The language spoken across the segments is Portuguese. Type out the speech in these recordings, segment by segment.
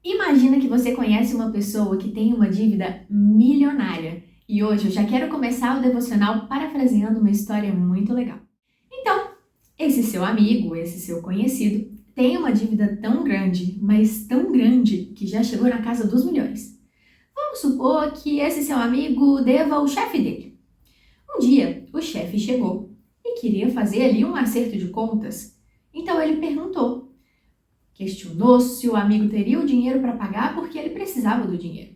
Imagina que você conhece uma pessoa que tem uma dívida milionária. E hoje eu já quero começar o devocional parafraseando uma história muito legal. Então, esse seu amigo, esse seu conhecido, tem uma dívida tão grande, mas tão grande, que já chegou na casa dos milhões. Vamos supor que esse seu amigo deva ao chefe dele. Um dia, o chefe chegou e queria fazer ali um acerto de contas. Então ele questionou se o amigo teria o dinheiro para pagar porque ele precisava do dinheiro.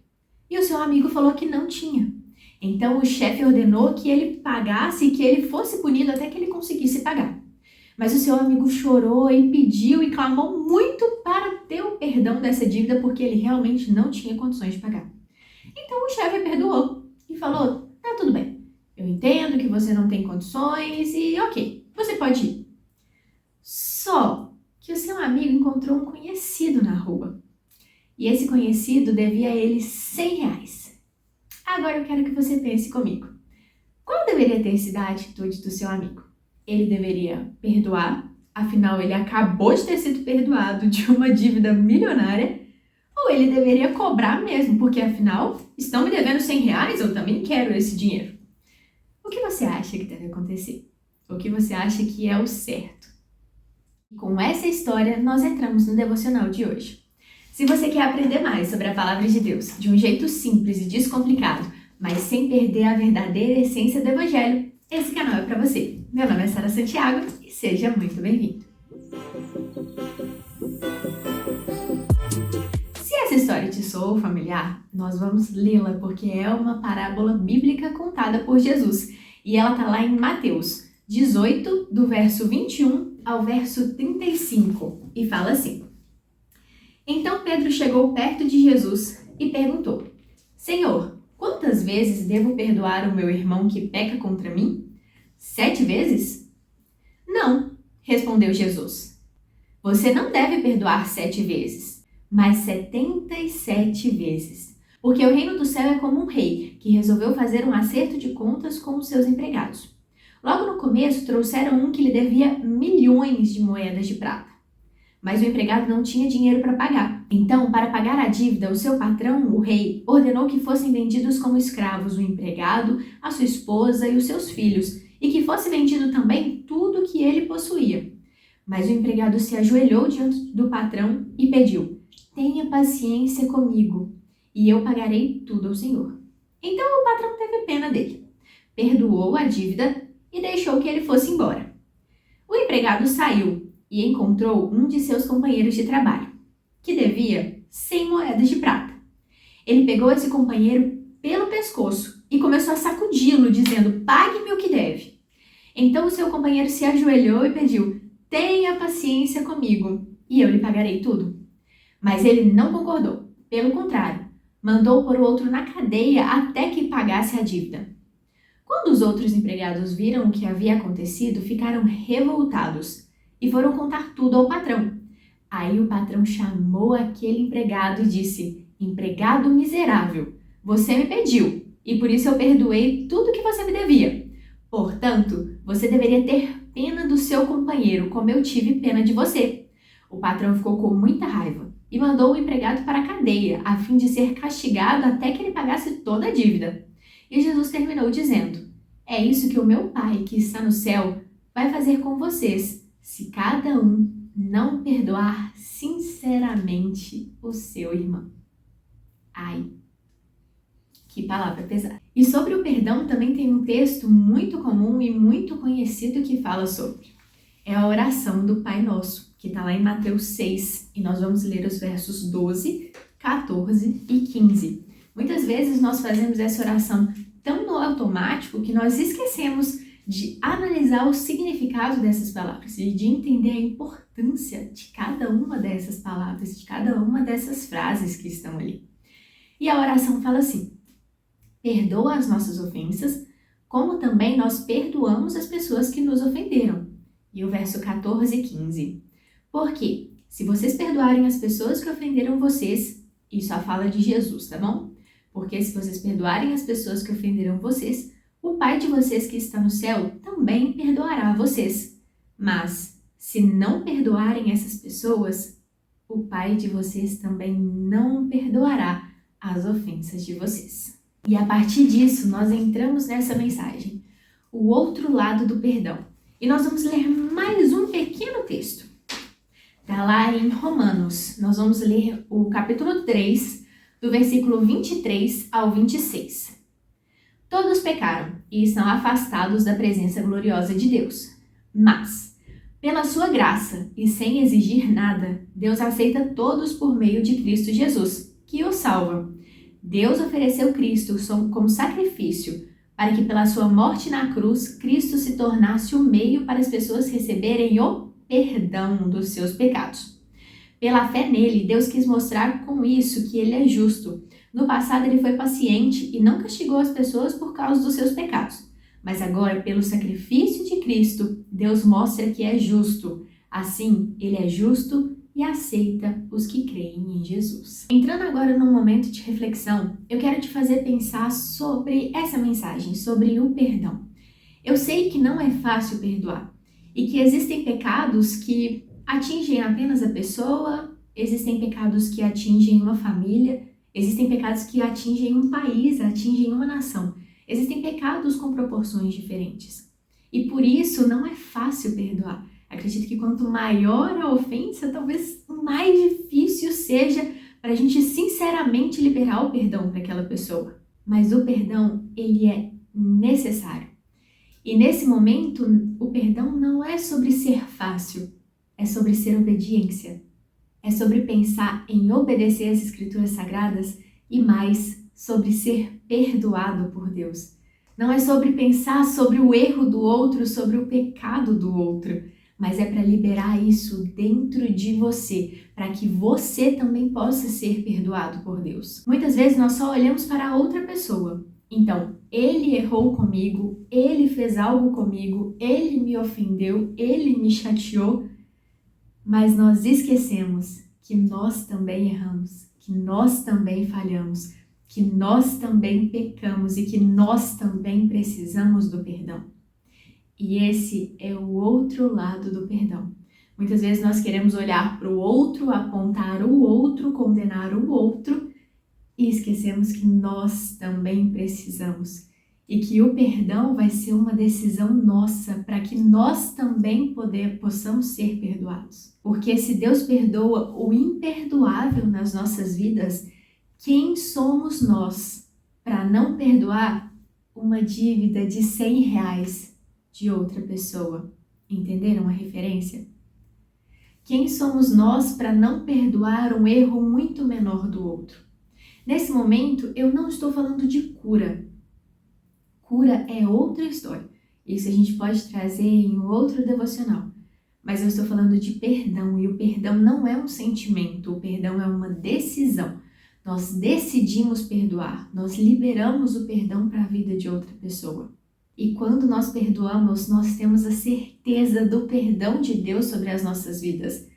E o seu amigo falou que não tinha. Então o chefe ordenou que ele pagasse e que ele fosse punido até que ele conseguisse pagar. Mas o seu amigo chorou e pediu e clamou muito para ter o perdão dessa dívida porque ele realmente não tinha condições de pagar. Então o chefe perdoou e falou: tá tudo bem, eu entendo que você não tem condições e ok, você pode ir. Só que o seu amigo encontrou um conhecido na rua. E esse conhecido devia a ele R$ 100. Agora eu quero que você pense comigo. Qual deveria ter sido a atitude do seu amigo? Ele deveria perdoar, afinal ele acabou de ter sido perdoado de uma dívida milionária, ou ele deveria cobrar mesmo, porque afinal estão me devendo R$ 100, eu também quero esse dinheiro. O que você acha que deve acontecer? O que você acha que é o certo? Com essa história, nós entramos no devocional de hoje. Se você quer aprender mais sobre a Palavra de Deus de um jeito simples e descomplicado, mas sem perder a verdadeira essência do Evangelho, esse canal é para você. Meu nome é Sara Santiago e seja muito bem-vindo. Se essa história te soou familiar, nós vamos lê-la porque é uma parábola bíblica contada por Jesus e ela está lá em Mateus 18, do verso 21 ao verso 35, e fala assim: Então Pedro chegou perto de Jesus e perguntou: Senhor, quantas vezes devo perdoar o meu irmão que peca contra mim? 7 vezes? Não, respondeu Jesus. Você não deve perdoar 7 vezes, mas 77 vezes. Porque o reino do céu é como um rei que resolveu fazer um acerto de contas com os seus empregados. Logo no começo, trouxeram um que lhe devia milhões de moedas de prata. Mas o empregado não tinha dinheiro para pagar. Então, para pagar a dívida, o seu patrão, o rei, ordenou que fossem vendidos como escravos o empregado, a sua esposa e os seus filhos, e que fosse vendido também tudo que ele possuía. Mas o empregado se ajoelhou diante do patrão e pediu: Tenha paciência comigo, e eu pagarei tudo ao Senhor. Então o patrão teve pena dele, perdoou a dívida e deixou que ele fosse embora. O empregado saiu e encontrou um de seus companheiros de trabalho, que devia 100 moedas de prata. Ele pegou esse companheiro pelo pescoço e começou a sacudi-lo, dizendo: Pague-me o que deve. Então o seu companheiro se ajoelhou e pediu: Tenha paciência comigo, e eu lhe pagarei tudo. Mas ele não concordou. Pelo contrário, mandou pôr o outro na cadeia até que pagasse a dívida. Quando os outros empregados viram o que havia acontecido, ficaram revoltados e foram contar tudo ao patrão. Aí o patrão chamou aquele empregado e disse: Empregado miserável, você me pediu e por isso eu perdoei tudo que você me devia. Portanto, você deveria ter pena do seu companheiro, como eu tive pena de você. O patrão ficou com muita raiva e mandou o empregado para a cadeia, a fim de ser castigado até que ele pagasse toda a dívida. E Jesus terminou dizendo: É isso que o meu Pai, que está no céu, vai fazer com vocês, se cada um não perdoar sinceramente o seu irmão. Ai, que palavra pesada. E sobre o perdão também tem um texto muito comum e muito conhecido que fala sobre. É a oração do Pai Nosso, que está lá em Mateus 6, e nós vamos ler os versos 12, 14 e 15. Muitas vezes nós fazemos essa oração tão no automático que nós esquecemos de analisar o significado dessas palavras e de entender a importância de cada uma dessas palavras, de cada uma dessas frases que estão ali. E a oração fala assim: Perdoa as nossas ofensas, como também nós perdoamos as pessoas que nos ofenderam. E o verso 14 e 15. Porque se vocês perdoarem as pessoas que ofenderam vocês, isso a fala de Jesus, tá bom? Porque se vocês perdoarem as pessoas que ofenderam vocês, o Pai de vocês que está no céu também perdoará vocês. Mas, se não perdoarem essas pessoas, o Pai de vocês também não perdoará as ofensas de vocês. E a partir disso, nós entramos nessa mensagem, o outro lado do perdão. E nós vamos ler mais um pequeno texto. Está lá em Romanos. Nós vamos ler o capítulo 3, do versículo 23 ao 26. Todos pecaram e estão afastados da presença gloriosa de Deus. Mas, pela sua graça e sem exigir nada, Deus aceita todos por meio de Cristo Jesus, que os salva. Deus ofereceu Cristo como sacrifício para que pela sua morte na cruz, Cristo se tornasse o meio para as pessoas receberem o perdão dos seus pecados. Pela fé nele, Deus quis mostrar com isso que ele é justo. No passado, ele foi paciente e não castigou as pessoas por causa dos seus pecados. Mas agora, pelo sacrifício de Cristo, Deus mostra que é justo. Assim, ele é justo e aceita os que creem em Jesus. Entrando agora num momento de reflexão, eu quero te fazer pensar sobre essa mensagem, sobre o perdão. Eu sei que não é fácil perdoar e que existem pecados que atingem apenas a pessoa, existem pecados que atingem uma família, existem pecados que atingem um país, atingem uma nação. Existem pecados com proporções diferentes. E por isso não é fácil perdoar. Acredito que quanto maior a ofensa, talvez mais difícil seja para a gente sinceramente liberar o perdão para aquela pessoa. Mas o perdão, ele é necessário. E nesse momento, o perdão não é sobre ser fácil, é sobre ser obediência. É sobre pensar em obedecer às Escrituras Sagradas e mais sobre ser perdoado por Deus. Não é sobre pensar sobre o erro do outro, sobre o pecado do outro, mas é para liberar isso dentro de você, para que você também possa ser perdoado por Deus. Muitas vezes nós só olhamos para a outra pessoa. Então, ele errou comigo, ele fez algo comigo, ele me ofendeu, ele me chateou, mas nós esquecemos que nós também erramos, que nós também falhamos, que nós também pecamos e que nós também precisamos do perdão. E esse é o outro lado do perdão. Muitas vezes nós queremos olhar para o outro, apontar o outro, condenar o outro e esquecemos que nós também precisamos. E que o perdão vai ser uma decisão nossa para que nós também possamos ser perdoados. Porque se Deus perdoa o imperdoável nas nossas vidas, quem somos nós para não perdoar uma dívida de R$100 de outra pessoa? Entenderam a referência? Quem somos nós para não perdoar um erro muito menor do outro? Nesse momento, eu não estou falando de cura. Cura é outra história. Isso a gente pode trazer em outro devocional. Mas eu estou falando de perdão, e o perdão não é um sentimento, o perdão é uma decisão. Nós decidimos perdoar, nós liberamos o perdão para a vida de outra pessoa. E quando nós perdoamos, nós temos a certeza do perdão de Deus sobre as nossas vidas,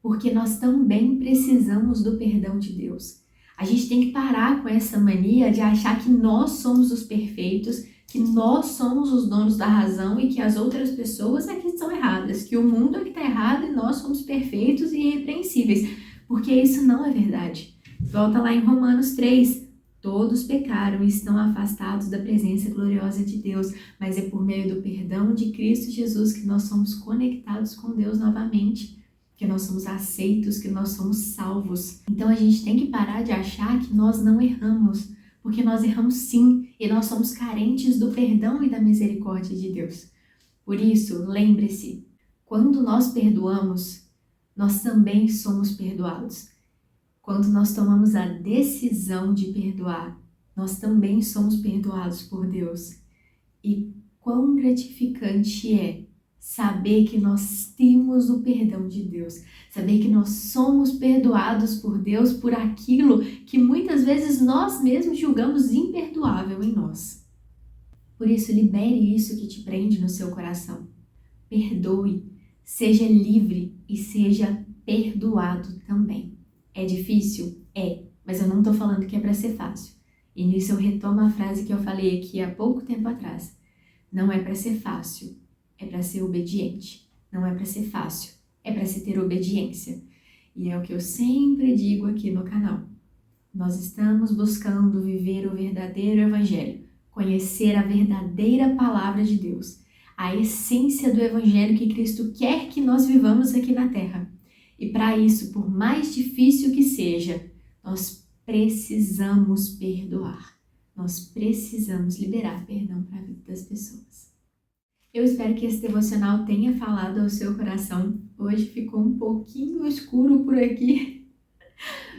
porque nós também precisamos do perdão de Deus. A gente tem que parar com essa mania de achar que nós somos os perfeitos, que nós somos os donos da razão e que as outras pessoas é que estão erradas, que o mundo é que está errado e nós somos perfeitos e irrepreensíveis, porque isso não é verdade. Volta lá em Romanos 3, todos pecaram e estão afastados da presença gloriosa de Deus, mas é por meio do perdão de Cristo Jesus que nós somos conectados com Deus novamente, que nós somos aceitos, que nós somos salvos. Então a gente tem que parar de achar que nós não erramos, porque nós erramos sim, e nós somos carentes do perdão e da misericórdia de Deus. Por isso, lembre-se, quando nós perdoamos, nós também somos perdoados. Quando nós tomamos a decisão de perdoar, nós também somos perdoados por Deus. E quão gratificante é saber que nós temos o perdão de Deus, saber que nós somos perdoados por Deus por aquilo que muitas vezes nós mesmos julgamos imperdoável em nós. Por isso, libere isso que te prende no seu coração. Perdoe, seja livre e seja perdoado também. É difícil? É, mas eu não estou falando que é para ser fácil. E nisso eu retomo a frase que eu falei aqui há pouco tempo atrás. Não é para ser fácil, é para ser obediente. Não é para ser fácil, é para se ter obediência. E é o que eu sempre digo aqui no canal. Nós estamos buscando viver o verdadeiro Evangelho, conhecer a verdadeira Palavra de Deus, a essência do Evangelho que Cristo quer que nós vivamos aqui na Terra. E para isso, por mais difícil que seja, nós precisamos perdoar. Nós precisamos liberar perdão para a vida das pessoas. Eu espero que esse devocional tenha falado ao seu coração. Hoje ficou um pouquinho escuro por aqui,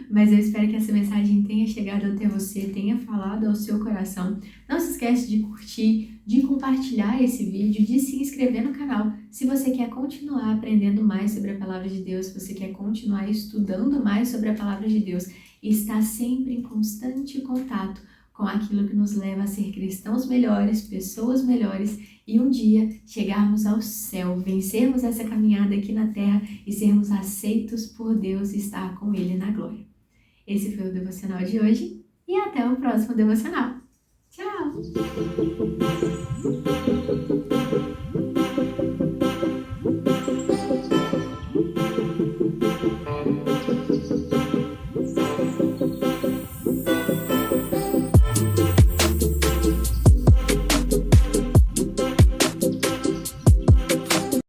mas eu espero que essa mensagem tenha chegado até você, tenha falado ao seu coração. Não se esquece de curtir, de compartilhar esse vídeo, de se inscrever no canal. Se você quer continuar aprendendo mais sobre a Palavra de Deus, se você quer continuar estudando mais sobre a Palavra de Deus e estar sempre em constante contato com aquilo que nos leva a ser cristãos melhores, pessoas melhores e um dia chegarmos ao céu, vencermos essa caminhada aqui na terra e sermos aceitos por Deus e estar com Ele na glória. Esse foi o devocional de hoje e até o próximo devocional. Tchau!